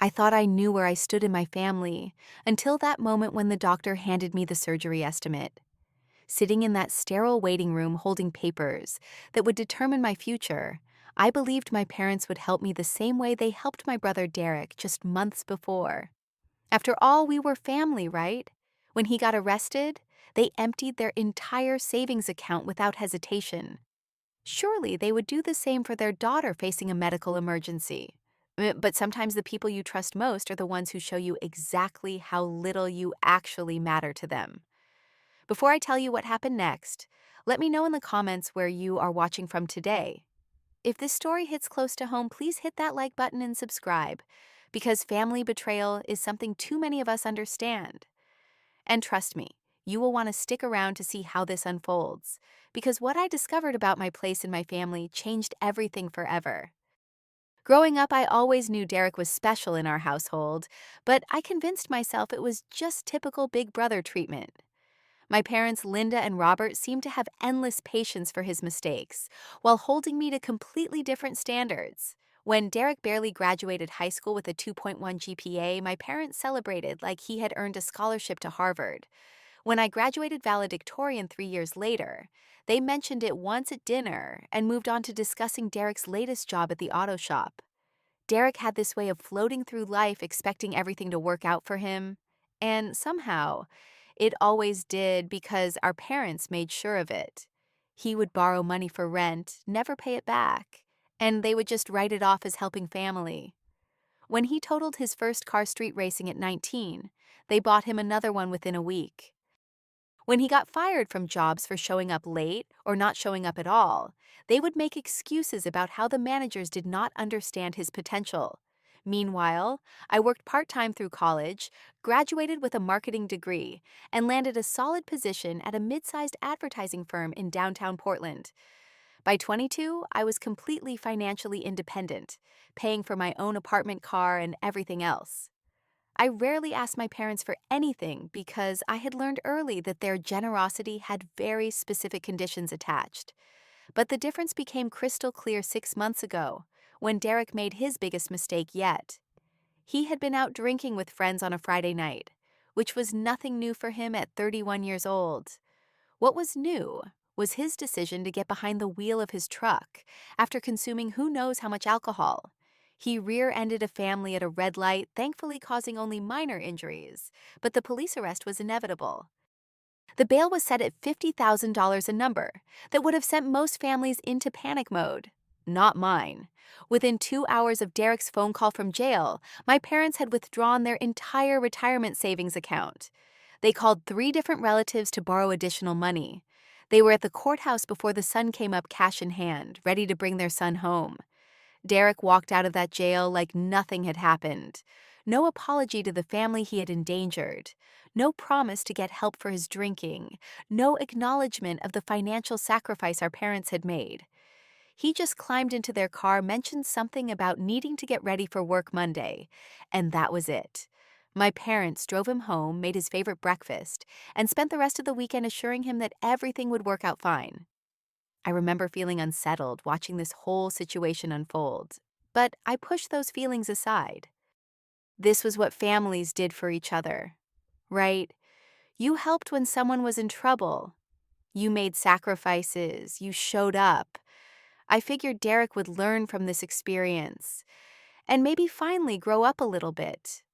I thought I knew where I stood in my family until that moment when the doctor handed me the surgery estimate. Sitting in that sterile waiting room holding papers that would determine my future, I believed my parents would help me the same way they helped my brother Derek just months before. After all, we were family, right? When he got arrested, they emptied their entire savings account without hesitation. Surely they would do the same for their daughter facing a medical emergency. But sometimes the people you trust most are the ones who show you exactly how little you actually matter to them. Before I tell you what happened next, let me know in the comments where you are watching from today. If this story hits close to home, please hit that like button and subscribe, because family betrayal is something too many of us understand. And trust me, you will want to stick around to see how this unfolds, because what I discovered about my place in my family changed everything forever. Growing up, I always knew Derek was special in our household, but I convinced myself it was just typical big brother treatment. My parents, Linda and Robert, seemed to have endless patience for his mistakes, while holding me to completely different standards. When Derek barely graduated high school with a 2.1 GPA, my parents celebrated like he had earned a scholarship to Harvard. When I graduated valedictorian 3 years later, they mentioned it once at dinner and moved on to discussing Derek's latest job at the auto shop. Derek had this way of floating through life expecting everything to work out for him, and somehow, it always did because our parents made sure of it. He would borrow money for rent, never pay it back, and they would just write it off as helping family. When he totaled his first car street racing at 19, they bought him another one within a week. When he got fired from jobs for showing up late or not showing up at all, they would make excuses about how the managers did not understand his potential. Meanwhile, I worked part-time through college, graduated with a marketing degree, and landed a solid position at a mid-sized advertising firm in downtown Portland. By 22, I was completely financially independent, paying for my own apartment, car, and everything else. I rarely asked my parents for anything because I had learned early that their generosity had very specific conditions attached. But the difference became crystal clear 6 months ago, when Derek made his biggest mistake yet. He had been out drinking with friends on a Friday night, which was nothing new for him at 31 years old. What was new was his decision to get behind the wheel of his truck after consuming who knows how much alcohol. He rear-ended a family at a red light, thankfully causing only minor injuries, but the police arrest was inevitable. The bail was set at $50,000, a number that would have sent most families into panic mode. Not mine. Within 2 hours of Derek's phone call from jail, my parents had withdrawn their entire retirement savings account. They called 3 different relatives to borrow additional money. They were at the courthouse before the sun came up, cash in hand, ready to bring their son home. Derek walked out of that jail like nothing had happened. No apology to the family he had endangered. No promise to get help for his drinking. No acknowledgement of the financial sacrifice our parents had made. He just climbed into their car, mentioned something about needing to get ready for work Monday, and that was it. My parents drove him home, made his favorite breakfast, and spent the rest of the weekend assuring him that everything would work out fine. I remember feeling unsettled watching this whole situation unfold, but I pushed those feelings aside. This was what families did for each other, right? You helped when someone was in trouble. You made sacrifices. You showed up. I figured Derek would learn from this experience and maybe finally grow up a little bit.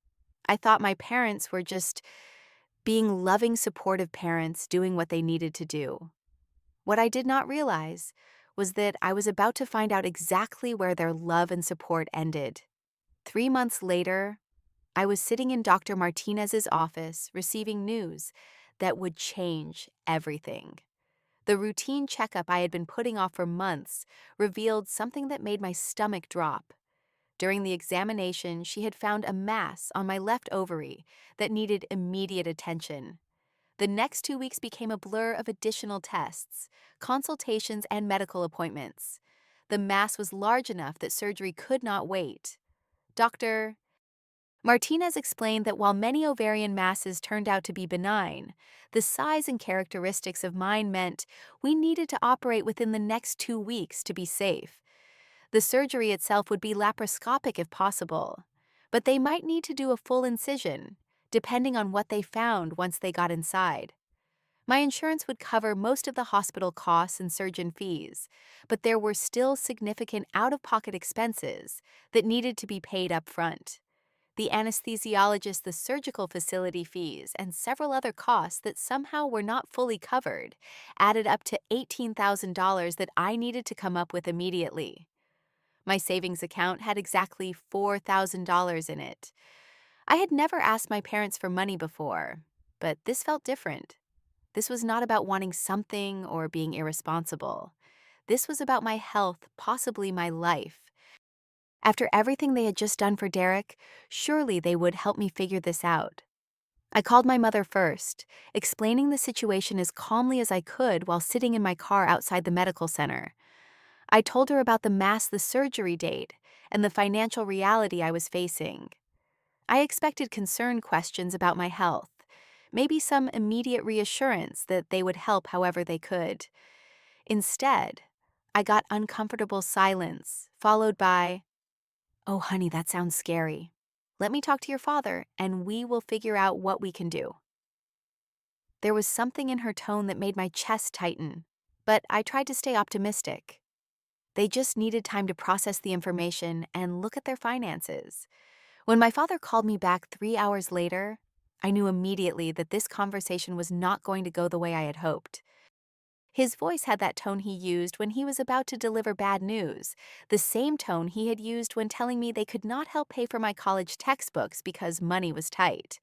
I thought my parents were just being loving, supportive parents doing what they needed to do. What I did not realize was that I was about to find out exactly where their love and support ended. 3 months later, I was sitting in Dr. Martinez's office receiving news that would change everything. The routine checkup I had been putting off for months revealed something that made my stomach drop. During the examination, she had found a mass on my left ovary that needed immediate attention. The next 2 weeks became a blur of additional tests, consultations, and medical appointments. The mass was large enough that surgery could not wait. Dr. Martinez explained that while many ovarian masses turned out to be benign, the size and characteristics of mine meant we needed to operate within the next 2 weeks to be safe. The surgery itself would be laparoscopic if possible, but they might need to do a full incision, depending on what they found once they got inside. My insurance would cover most of the hospital costs and surgeon fees, but there were still significant out-of-pocket expenses that needed to be paid up front. The anesthesiologist, the surgical facility fees, and several other costs that somehow were not fully covered added up to $18,000 that I needed to come up with immediately. My savings account had exactly $4,000 in it. I had never asked my parents for money before, but this felt different. This was not about wanting something or being irresponsible. This was about my health, possibly my life. After everything they had just done for Derek, surely they would help me figure this out. I called my mother first, explaining the situation as calmly as I could while sitting in my car outside the medical center. I told her about the surgery date and the financial reality I was facing. I expected concerned questions about my health, maybe some immediate reassurance that they would help however they could. Instead, I got uncomfortable silence, followed by, "Oh, honey, that sounds scary. Let me talk to your father, and we will figure out what we can do." There was something in her tone that made my chest tighten, but I tried to stay optimistic. They just needed time to process the information and look at their finances. When my father called me back 3 hours later, I knew immediately that this conversation was not going to go the way I had hoped. His voice had that tone he used when he was about to deliver bad news, the same tone he had used when telling me they could not help pay for my college textbooks because money was tight.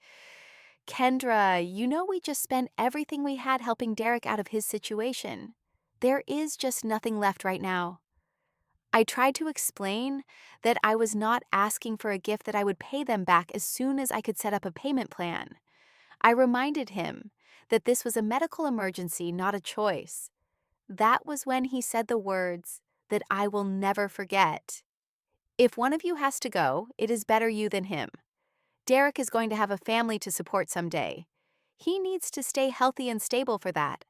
"Kendra, you know we just spent everything we had helping Derek out of his situation. There is just nothing left right now." I tried to explain that I was not asking for a gift that I would pay them back as soon as I could set up a payment plan. I reminded him that this was a medical emergency, not a choice. That was when he said the words that I will never forget. "If one of you has to go, it is better you than him. Derek is going to have a family to support someday. He needs to stay healthy and stable for that."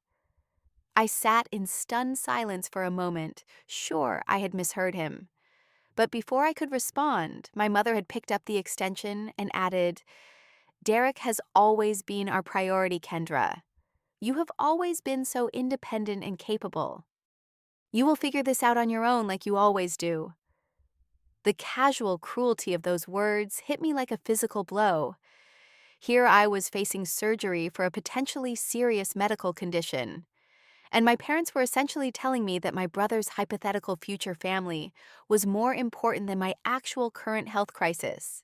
I sat in stunned silence for a moment, sure I had misheard him. But before I could respond, my mother had picked up the extension and added, "Derek has always been our priority, Kendra. You have always been so independent and capable. You will figure this out on your own like you always do." The casual cruelty of those words hit me like a physical blow. Here I was facing surgery for a potentially serious medical condition, and my parents were essentially telling me that my brother's hypothetical future family was more important than my actual current health crisis.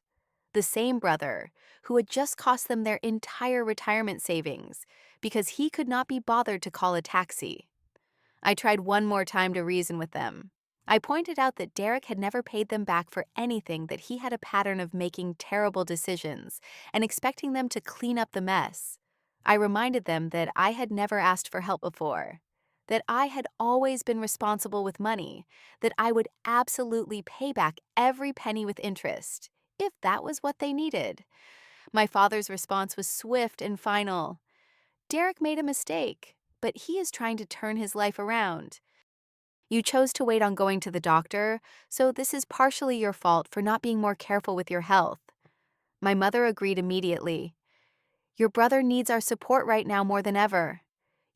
The same brother who had just cost them their entire retirement savings because he could not be bothered to call a taxi. I tried one more time to reason with them. I pointed out that Derek had never paid them back for anything, that he had a pattern of making terrible decisions and expecting them to clean up the mess. I reminded them that I had never asked for help before, that I had always been responsible with money, that I would absolutely pay back every penny with interest, if that was what they needed. My father's response was swift and final. "Derek made a mistake, but he is trying to turn his life around. You chose to wait on going to the doctor, so this is partially your fault for not being more careful with your health." My mother agreed immediately. "Your brother needs our support right now more than ever.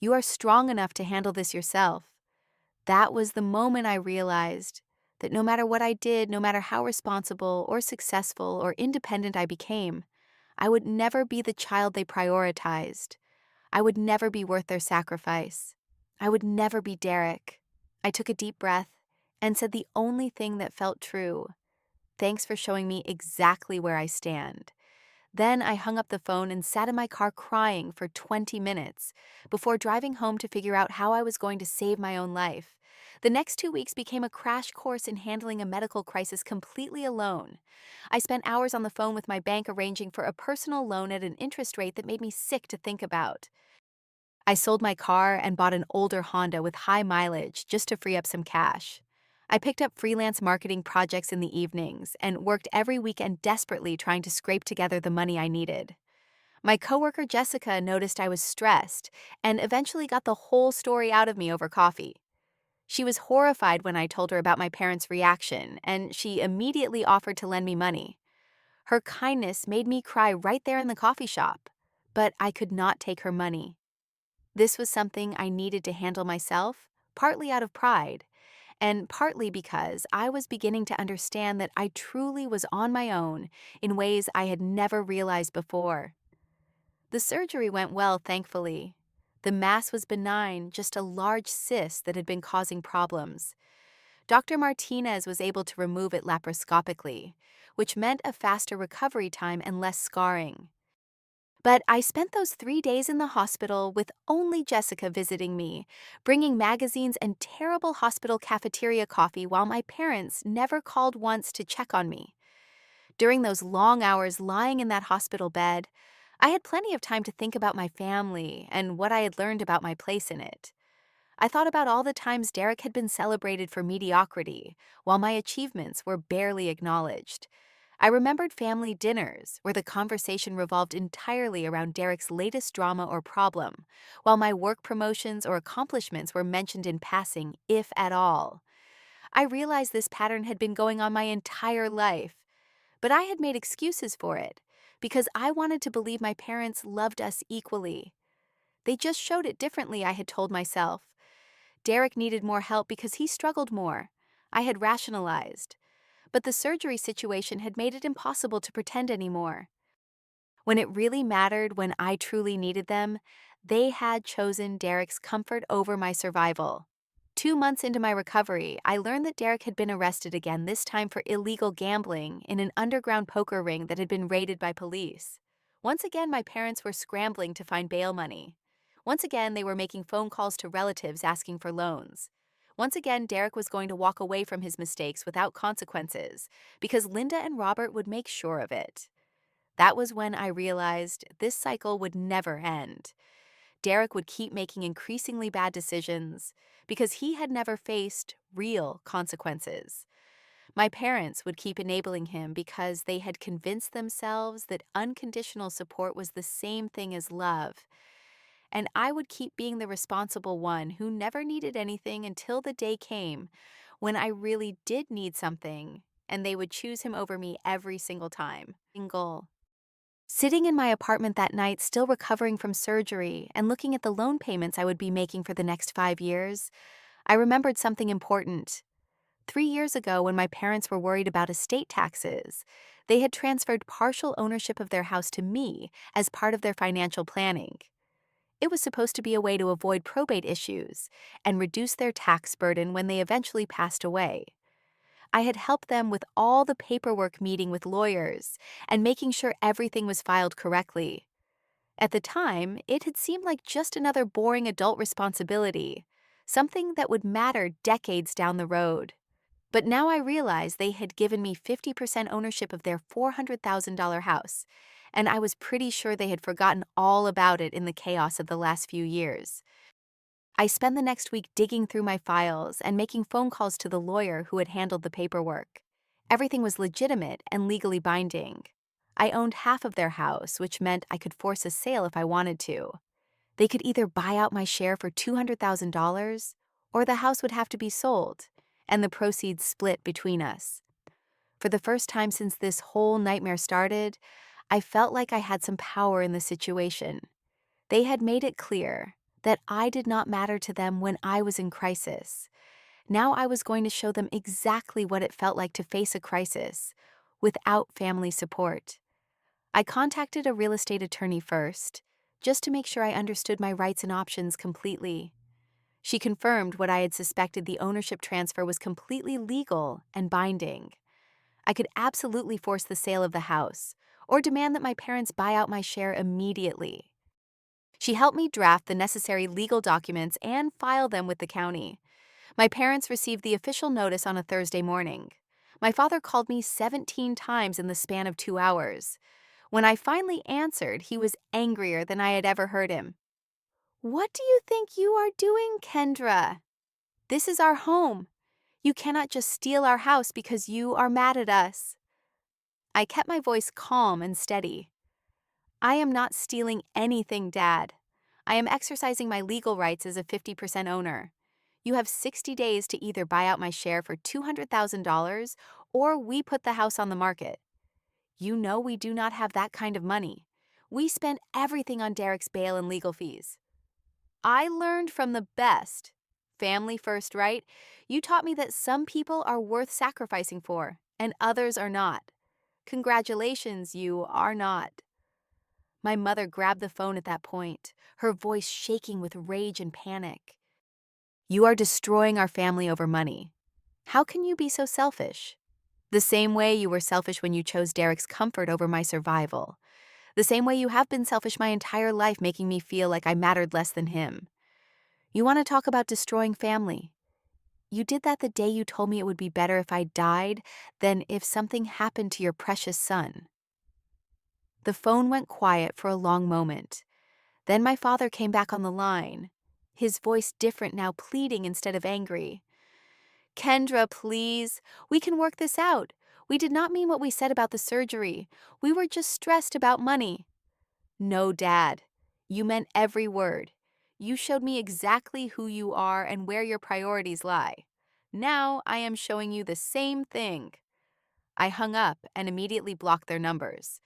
You are strong enough to handle this yourself." That was the moment I realized that no matter what I did, no matter how responsible or successful or independent I became, I would never be the child they prioritized. I would never be worth their sacrifice. I would never be Derek. I took a deep breath and said the only thing that felt true. "Thanks for showing me exactly where I stand." Then I hung up the phone and sat in my car crying for 20 minutes before driving home to figure out how I was going to save my own life. The next 2 weeks became a crash course in handling a medical crisis completely alone. I spent hours on the phone with my bank arranging for a personal loan at an interest rate that made me sick to think about. I sold my car and bought an older Honda with high mileage just to free up some cash. I picked up freelance marketing projects in the evenings and worked every weekend desperately trying to scrape together the money I needed. My coworker Jessica noticed I was stressed and eventually got the whole story out of me over coffee. She was horrified when I told her about my parents' reaction, and she immediately offered to lend me money. Her kindness made me cry right there in the coffee shop, but I could not take her money. This was something I needed to handle myself, partly out of pride, and partly because I was beginning to understand that I truly was on my own in ways I had never realized before. The surgery went well, thankfully. The mass was benign, just a large cyst that had been causing problems. Dr. Martinez was able to remove it laparoscopically, which meant a faster recovery time and less scarring. But I spent those 3 days in the hospital with only Jessica visiting me, bringing magazines and terrible hospital cafeteria coffee while my parents never called once to check on me. During those long hours lying in that hospital bed, I had plenty of time to think about my family and what I had learned about my place in it. I thought about all the times Derek had been celebrated for mediocrity, while my achievements were barely acknowledged. I remembered family dinners, where the conversation revolved entirely around Derek's latest drama or problem, while my work promotions or accomplishments were mentioned in passing, if at all. I realized this pattern had been going on my entire life, but I had made excuses for it, because I wanted to believe my parents loved us equally. They just showed it differently, I had told myself. Derek needed more help because he struggled more. I had rationalized. But the surgery situation had made it impossible to pretend anymore. When it really mattered, when I truly needed them, they had chosen Derek's comfort over my survival. 2 months into my recovery, I learned that Derek had been arrested again, this time for illegal gambling in an underground poker ring that had been raided by police. Once again, my parents were scrambling to find bail money. Once again, they were making phone calls to relatives asking for loans. Once again, Derek was going to walk away from his mistakes without consequences, because Linda and Robert would make sure of it. That was when I realized this cycle would never end. Derek would keep making increasingly bad decisions because he had never faced real consequences. My parents would keep enabling him because they had convinced themselves that unconditional support was the same thing as love. And I would keep being the responsible one who never needed anything until the day came when I really did need something, and they would choose him over me every single time. Sitting in my apartment that night, still recovering from surgery and looking at the loan payments I would be making for the next 5 years, I remembered something important. 3 years ago, when my parents were worried about estate taxes, they had transferred partial ownership of their house to me as part of their financial planning. It was supposed to be a way to avoid probate issues and reduce their tax burden when they eventually passed away. I had helped them with all the paperwork, meeting with lawyers and making sure everything was filed correctly. At the time, it had seemed like just another boring adult responsibility, something that would matter decades down the road. But now I realized they had given me 50% ownership of their $400,000 house, and I was pretty sure they had forgotten all about it in the chaos of the last few years. I spent the next week digging through my files and making phone calls to the lawyer who had handled the paperwork. Everything was legitimate and legally binding. I owned half of their house, which meant I could force a sale if I wanted to. They could either buy out my share for $200,000, or the house would have to be sold, and the proceeds split between us. For the first time since this whole nightmare started, I felt like I had some power in the situation. They had made it clear that I did not matter to them when I was in crisis. Now I was going to show them exactly what it felt like to face a crisis without family support. I contacted a real estate attorney first, just to make sure I understood my rights and options completely. She confirmed what I had suspected: the ownership transfer was completely legal and binding. I could absolutely force the sale of the house, or demand that my parents buy out my share immediately. She helped me draft the necessary legal documents and file them with the county. My parents received the official notice on a Thursday morning. My father called me 17 times in the span of 2 hours. When I finally answered, he was angrier than I had ever heard him. "What do you think you are doing, Kendra? This is our home. You cannot just steal our house because you are mad at us." I kept my voice calm and steady. "I am not stealing anything, Dad. I am exercising my legal rights as a 50% owner. You have 60 days to either buy out my share for $200,000 or we put the house on the market. You know we do not have that kind of money. We spent everything on Derek's bail and legal fees. I learned from the best. Family first, right? You taught me that some people are worth sacrificing for, and others are not. Congratulations, you are not. My mother grabbed the phone at that point, her voice shaking with rage and panic. You are destroying our family over money. How can you be so selfish? The same way you were selfish when you chose Derek's comfort over my survival. The same way you have been selfish my entire life, making me feel like I mattered less than him. You want to talk about destroying family? You did that the day you told me it would be better if I died than if something happened to your precious son. The phone went quiet for a long moment. Then my father came back on the line, his voice different now, pleading instead of angry. Kendra, please. We can work this out. We did not mean what we said about the surgery. We were just stressed about money. No, Dad. You meant every word. You showed me exactly who you are and where your priorities lie. Now I am showing you the same thing. I hung up and immediately blocked their numbers.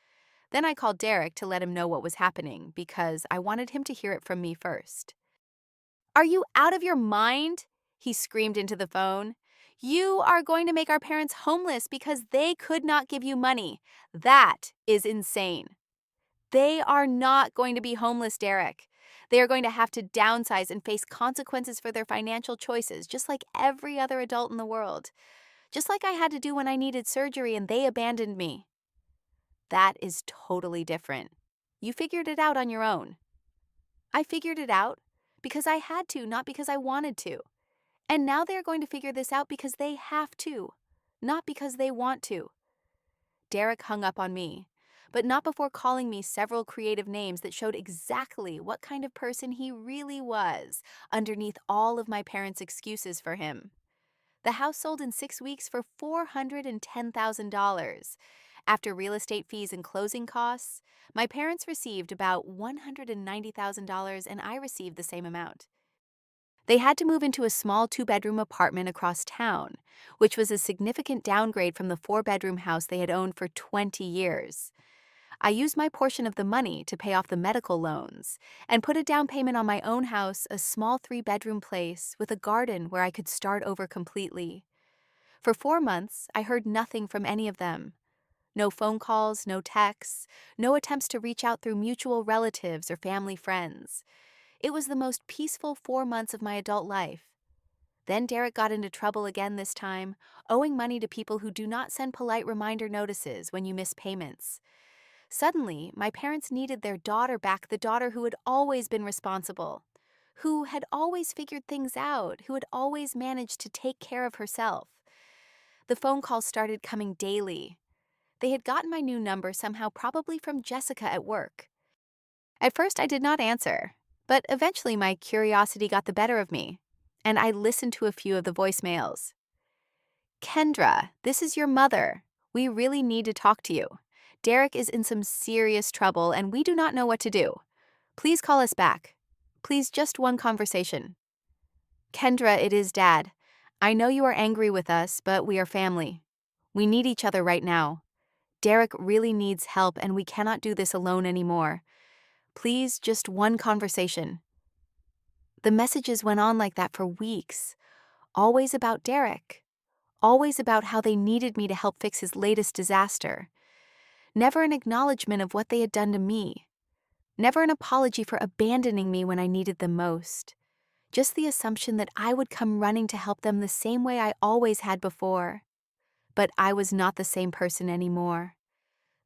Then I called Derek to let him know what was happening because I wanted him to hear it from me first. Are you out of your mind? He screamed into the phone. You are going to make our parents homeless because they could not give you money. That is insane. They are not going to be homeless, Derek. They are going to have to downsize and face consequences for their financial choices, just like every other adult in the world. Just like I had to do when I needed surgery and they abandoned me. That is totally different. You figured it out on your own. I figured it out because I had to, not because I wanted to. And now they're going to figure this out because they have to, not because they want to. Derek hung up on me, but not before calling me several creative names that showed exactly what kind of person he really was underneath all of my parents' excuses for him. The house sold in 6 weeks for $410,000. After real estate fees and closing costs, my parents received about $190,000 and I received the same amount. They had to move into a small 2-bedroom apartment across town, which was a significant downgrade from the 4-bedroom house they had owned for 20 years. I used my portion of the money to pay off the medical loans and put a down payment on my own house, a small 3-bedroom place with a garden where I could start over completely. For 4 months, I heard nothing from any of them. No phone calls, no texts, no attempts to reach out through mutual relatives or family friends. It was the most peaceful 4 months of my adult life. Then Derek got into trouble again this time, owing money to people who do not send polite reminder notices when you miss payments. Suddenly, my parents needed their daughter back, the daughter who had always been responsible, who had always figured things out, who had always managed to take care of herself. The phone calls started coming daily. They had gotten my new number somehow, probably from Jessica at work. At first, I did not answer, but eventually my curiosity got the better of me, and I listened to a few of the voicemails. Kendra, this is your mother. We really need to talk to you. Derek is in some serious trouble, and we do not know what to do. Please call us back. Please, just one conversation. Kendra, it is Dad. I know you are angry with us, but we are family. We need each other right now. Derek really needs help, and we cannot do this alone anymore. Please, just one conversation. The messages went on like that for weeks, always about Derek, always about how they needed me to help fix his latest disaster. Never an acknowledgement of what they had done to me. Never an apology for abandoning me when I needed them most. Just the assumption that I would come running to help them the same way I always had before. But I was not the same person anymore.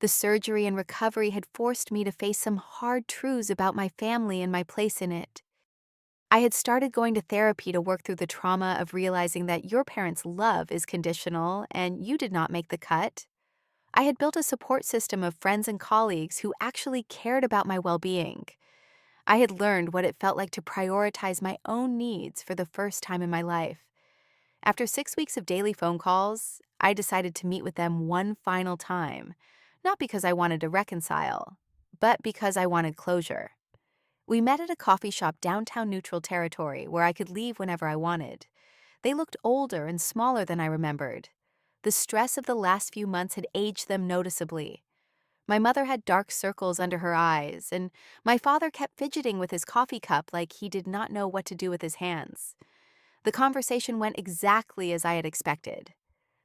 The surgery and recovery had forced me to face some hard truths about my family and my place in it. I had started going to therapy to work through the trauma of realizing that your parents' love is conditional and you did not make the cut. I had built a support system of friends and colleagues who actually cared about my well-being. I had learned what it felt like to prioritize my own needs for the first time in my life. After 6 weeks of daily phone calls, I decided to meet with them one final time, not because I wanted to reconcile, but because I wanted closure. We met at a coffee shop downtown Neutral Territory where I could leave whenever I wanted. They looked older and smaller than I remembered. The stress of the last few months had aged them noticeably. My mother had dark circles under her eyes, and my father kept fidgeting with his coffee cup like he did not know what to do with his hands. The conversation went exactly as I had expected.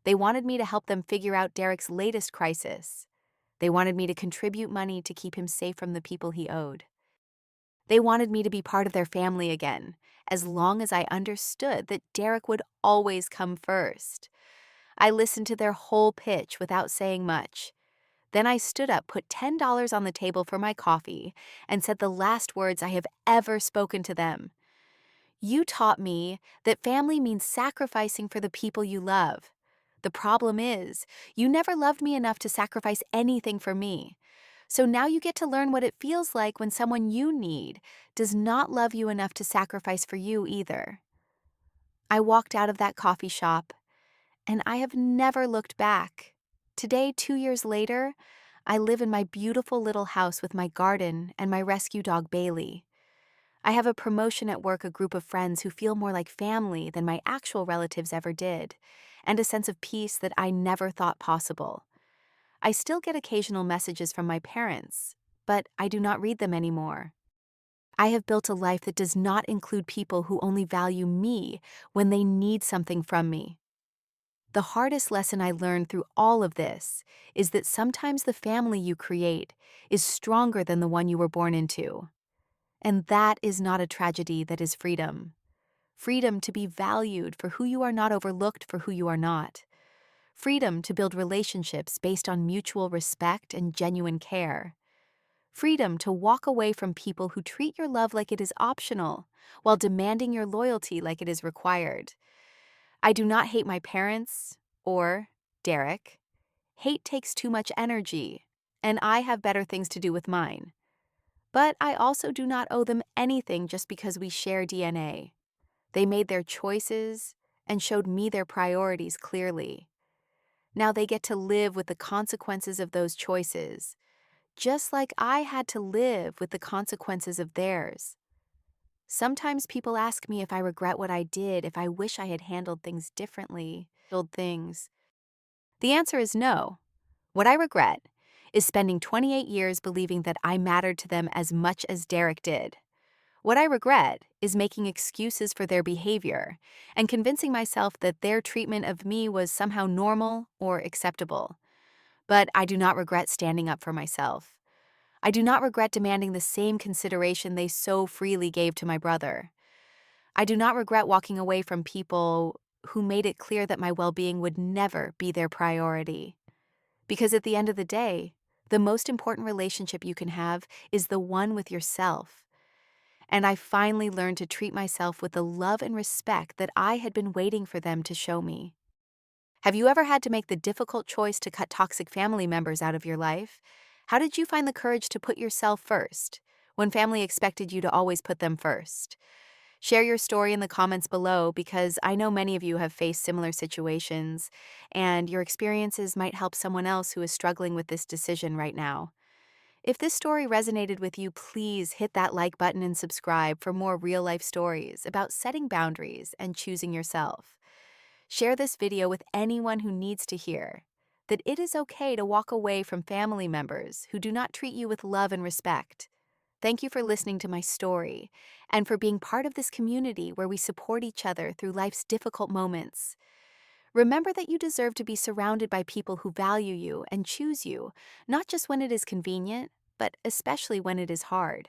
They wanted me to help them figure out Derek's latest crisis. They wanted me to contribute money to keep him safe from the people he owed. They wanted me to be part of their family again, as long as I understood that Derek would always come first. I listened to their whole pitch without saying much. Then I stood up, put $10 on the table for my coffee, and said the last words I have ever spoken to them. You taught me that family means sacrificing for the people you love. The problem is, you never loved me enough to sacrifice anything for me. So now you get to learn what it feels like when someone you need does not love you enough to sacrifice for you either. I walked out of that coffee shop, and I have never looked back. Today, 2 years later, I live in my beautiful little house with my garden and my rescue dog Bailey. I have a promotion at work, a group of friends who feel more like family than my actual relatives ever did, and a sense of peace that I never thought possible. I still get occasional messages from my parents, but I do not read them anymore. I have built a life that does not include people who only value me when they need something from me. The hardest lesson I learned through all of this is that sometimes the family you create is stronger than the one you were born into. And that is not a tragedy, that is freedom. Freedom to be valued for who you are, not overlooked for who you are not. Freedom to build relationships based on mutual respect and genuine care. Freedom to walk away from people who treat your love like it is optional, while demanding your loyalty like it is required. I do not hate my parents or Derek. Hate takes too much energy, and I have better things to do with mine. But I also do not owe them anything just because we share DNA. They made their choices and showed me their priorities clearly. Now they get to live with the consequences of those choices, just like I had to live with the consequences of theirs. Sometimes people ask me if I regret what I did, if I wish I had handled things differently. The answer is no. What I regret is spending 28 years believing that I mattered to them as much as Derek did. What I regret is making excuses for their behavior and convincing myself that their treatment of me was somehow normal or acceptable. But I do not regret standing up for myself. I do not regret demanding the same consideration they so freely gave to my brother. I do not regret walking away from people who made it clear that my well-being would never be their priority. Because at the end of the day, the most important relationship you can have is the one with yourself. And I finally learned to treat myself with the love and respect that I had been waiting for them to show me. Have you ever had to make the difficult choice to cut toxic family members out of your life? How did you find the courage to put yourself first when family expected you to always put them first? Share your story in the comments below, because I know many of you have faced similar situations, and your experiences might help someone else who is struggling with this decision right now. If this story resonated with you, please hit that like button and subscribe for more real-life stories about setting boundaries and choosing yourself. Share this video with anyone who needs to hear that it is okay to walk away from family members who do not treat you with love and respect. Thank you for listening to my story and for being part of this community where we support each other through life's difficult moments. Remember that you deserve to be surrounded by people who value you and choose you, not just when it is convenient, but especially when it is hard.